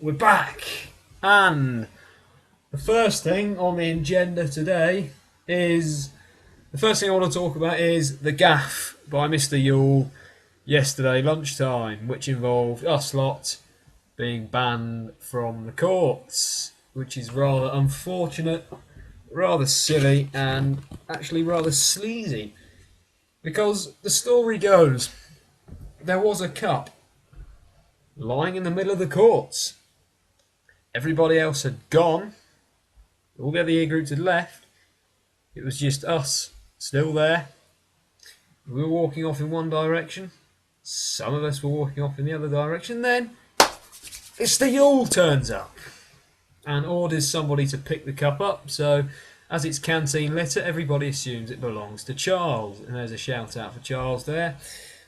we're back. And the first thing on the agenda today is the first thing I want to talk about is the gaff by Mr. Yule yesterday lunchtime, which involved us lot being banned from the courts, which is rather unfortunate, rather silly, and actually rather sleazy. Because the story goes, there was a cup lying in the middle of the courts. Everybody else had gone. All the other year groups had left. It was just us still there. We were walking off in one direction. Some of us were walking off in the other direction. Then Mr. Yule turns up and orders somebody to pick the cup up. So, as it's canteen litter, everybody assumes it belongs to Charles. And there's a shout out for Charles there.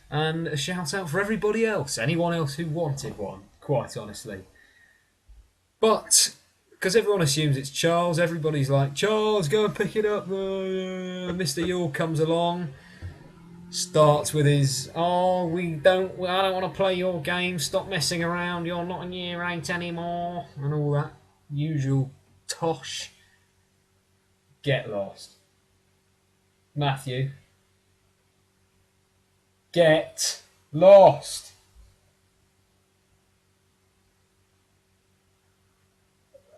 And a shout out for everybody else. Anyone else who wanted one, quite honestly. But because everyone assumes it's Charles, everybody's like, Charles, go and pick it up. Mr. Yule comes along, starts with his, I don't want to play your game, stop messing around, you're not in year 8 anymore, and all that usual tosh. Get lost. Matthew. Get lost.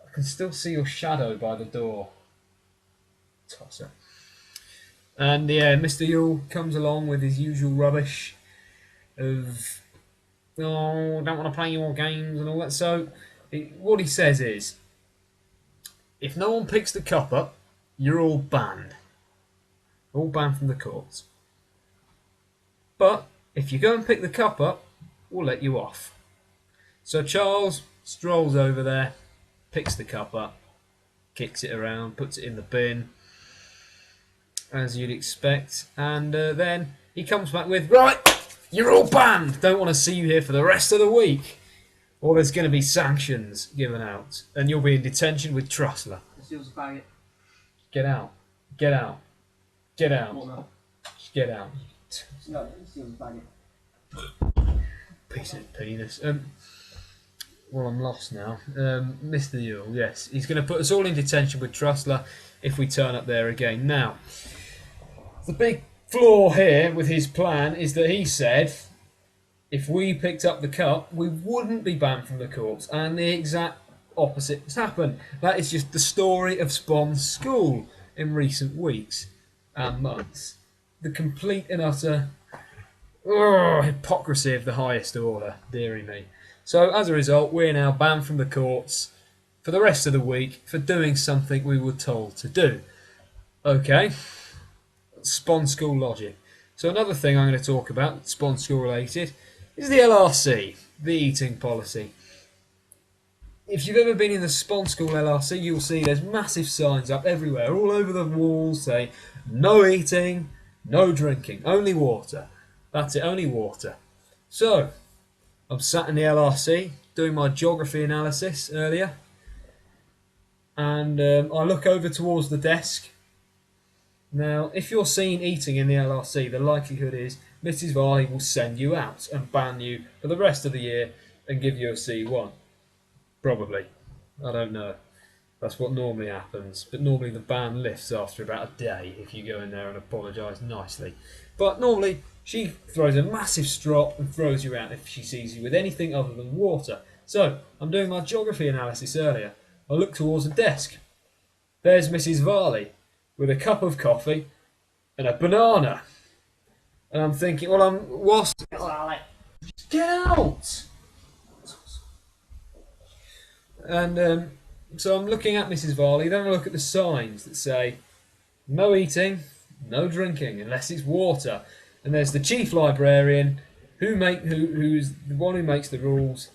I can still see your shadow by the door. Tosser. And yeah, Mr. Yule comes along with his usual rubbish of, oh, don't want to play your games and all that. So, what he says is, if no one picks the cup up, you're all banned. All banned from the courts. But, if you go and pick the cup up, we'll let you off. So Charles strolls over there, picks the cup up, kicks it around, puts it in the bin, as you'd expect, and then he comes back with, right, you're all banned, don't want to see you here for the rest of the week, or there's going to be sanctions given out, and you'll be in detention with Trussler. Get out. Get out. Get out. What now? Just get out. No, still bag Piece of penis. Well, I'm lost now. Mr. Yule, yes. He's going to put us all in detention with Trussler if we turn up there again. Now, the big flaw here with his plan is that he said if we picked up the cup, we wouldn't be banned from the courts. And the exact opposite has happened. That is just the story of Sponne School in recent weeks and months. The complete and utter hypocrisy of the highest order, dearie me. So as a result, we're now banned from the courts for the rest of the week for doing something we were told to do. Okay, Sponne School logic. So another thing I'm going to talk about, Sponne School related, is the LRC, the eating policy. If you've ever been in the Sponne School LRC, you'll see there's massive signs up everywhere, all over the walls, saying no eating, no drinking, only water. That's it, only water. So, I'm sat in the LRC doing my geography analysis earlier, and I look over towards the desk. Now, if you're seen eating in the LRC, the likelihood is Mrs. Varley will send you out and ban you for the rest of the year and give you a C1. Probably. I don't know. That's what normally happens. But normally the ban lifts after about a day if you go in there and apologise nicely. But normally she throws a massive strop and throws you out if she sees you with anything other than water. So, I'm doing my geography analysis earlier. I look towards the desk. There's Mrs. Varley with a cup of coffee and a banana. And I'm thinking, well, get out! And so I'm looking at Mrs. Varley, then I look at the signs that say no eating, no drinking, unless it's water. And there's the chief librarian, who's the one who makes the rules,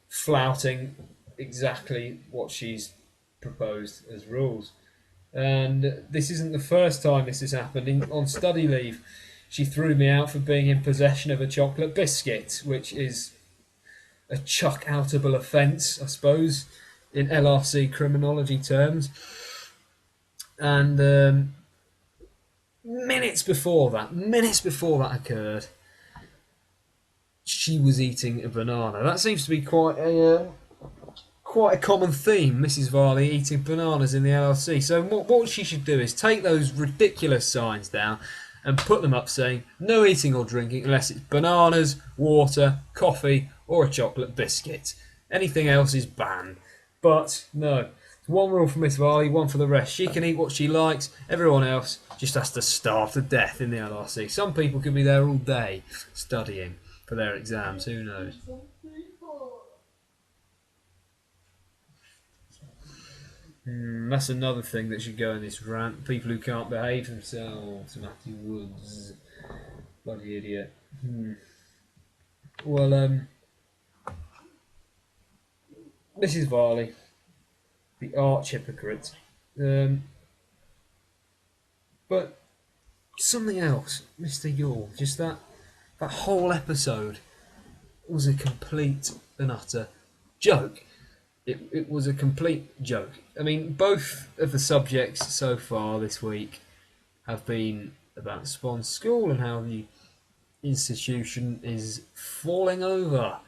flouting exactly what she's proposed as rules. And this isn't the first time this has happened. On study leave, she threw me out for being in possession of a chocolate biscuit, which is a chuck-outable offence, I suppose, in LRC criminology terms. And minutes before that occurred, she was eating a banana. That seems to be quite a quite a common theme, Mrs. Varley eating bananas in the LRC. So what she should do is take those ridiculous signs down and put them up saying no eating or drinking unless it's bananas, water, coffee or a chocolate biscuit. Anything else is banned. But no, one rule for Miss Varley, one for the rest. She can eat what she likes, everyone else just has to starve to death in the LRC. Some people could be there all day studying for their exams, who knows. That's another thing that should go in this rant. People who can't behave themselves. Matthew Woods. Bloody idiot. Well, Mrs. Varley, the arch hypocrite. But something else, Mr. Yule, just that whole episode was a complete and utter joke. It was a complete joke. I mean, both of the subjects so far this week have been about Sponne School and how the institution is falling over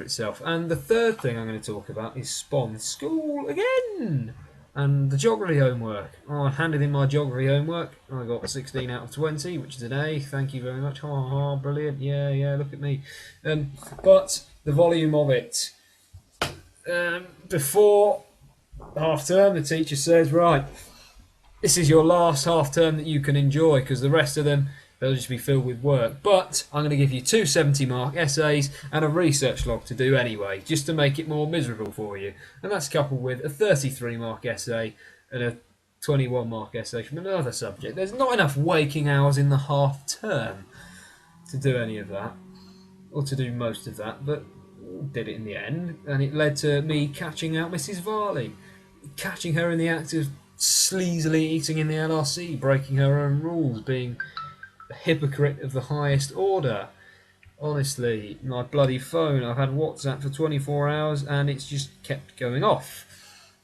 itself. And the third thing I'm going to talk about is Sponne School again and the geography homework. I handed in my geography homework. I got 16 out of 20, which is an A. Thank you very much. Ha ha, brilliant. Yeah, look at me. But the volume of it. Before half term, the teacher says, right, this is your last half term that you can enjoy because the rest of them, they'll just be filled with work. But I'm going to give you 2 70-mark essays and a research log to do anyway, just to make it more miserable for you. And that's coupled with a 33-mark essay and a 21-mark essay from another subject. There's not enough waking hours in the half term to do any of that, or to do most of that, but did it in the end, and it led to me catching out Mrs. Varley, catching her in the act of sleazily eating in the LRC, breaking her own rules, being a hypocrite of the highest order. Honestly, my bloody phone, I've had WhatsApp for 24 hours and it's just kept going off,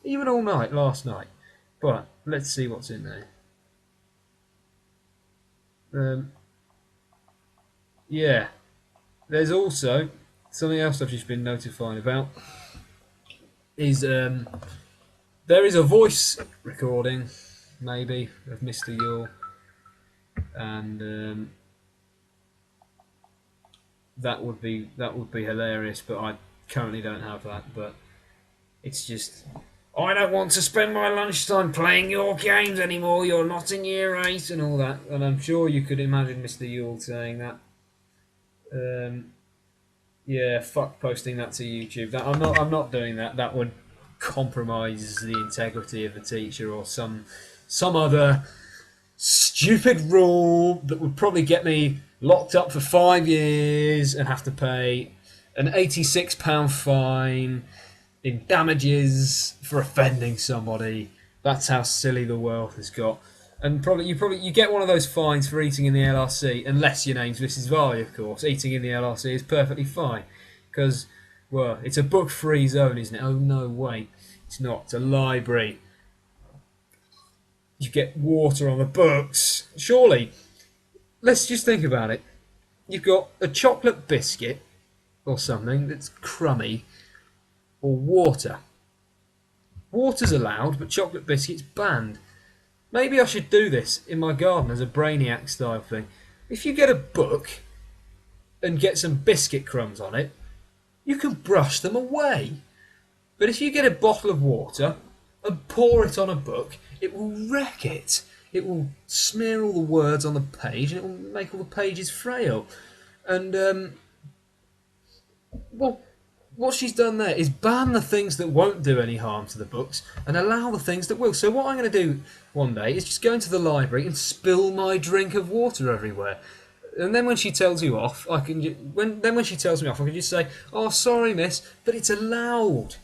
even all night last night. But let's see what's in there. Yeah, there's also something else I've just been notified about is there is a voice recording, maybe, of Mr. Yule, and that would be hilarious. But I currently don't have that. But it's just, I don't want to spend my lunchtime playing your games anymore. You're not in year 8 and all that. And I'm sure you could imagine Mr. Yule saying that. Yeah, fuck posting that to YouTube. I'm not doing that. That would compromise the integrity of the teacher or some other stupid rule that would probably get me locked up for 5 years and have to pay an £86 fine in damages for offending somebody. That's how silly the world has got. And you get one of those fines for eating in the LRC, unless your name's Mrs. Varley, of course. Eating in the LRC is perfectly fine, because, well, it's a book-free zone, isn't it? Oh no, wait, it's not. It's a library. You get water on the books. Surely, let's just think about it. You've got a chocolate biscuit or something that's crummy, or water. Water's allowed, but chocolate biscuit's banned. Maybe I should do this in my garden as a Brainiac style thing. If you get a book and get some biscuit crumbs on it, you can brush them away. But if you get a bottle of water and pour it on a book, it will wreck it. It will smear all the words on the page and it will make all the pages frail. And, well, what she's done there is ban the things that won't do any harm to the books and allow the things that will. So what I'm going to do one day is just go into the library and spill my drink of water everywhere. And then when she tells you off, I can when she tells me off, I can just say, "Oh, sorry, miss, but it's allowed."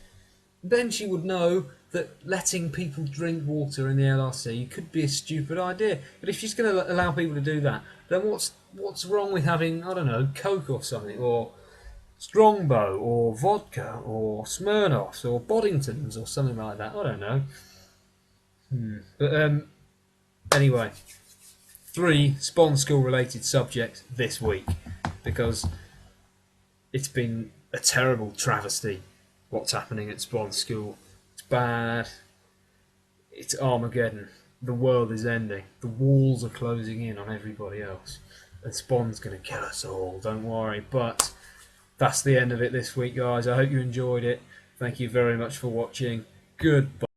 Then she would know that letting people drink water in the LRC could be a stupid idea. But if she's going to allow people to do that, then what's wrong with having, I don't know, Coke or something, or Strongbow, or vodka, or Smirnoffs, or Boddingtons, or something like that. I don't know. But anyway, 3 Sponne School related subjects this week, because it's been a terrible travesty what's happening at Sponne School. It's bad. It's Armageddon. The world is ending. The walls are closing in on everybody else. And Sponne's going to kill us all, don't worry. But that's the end of it this week, guys. I hope you enjoyed it. Thank you very much for watching. Goodbye.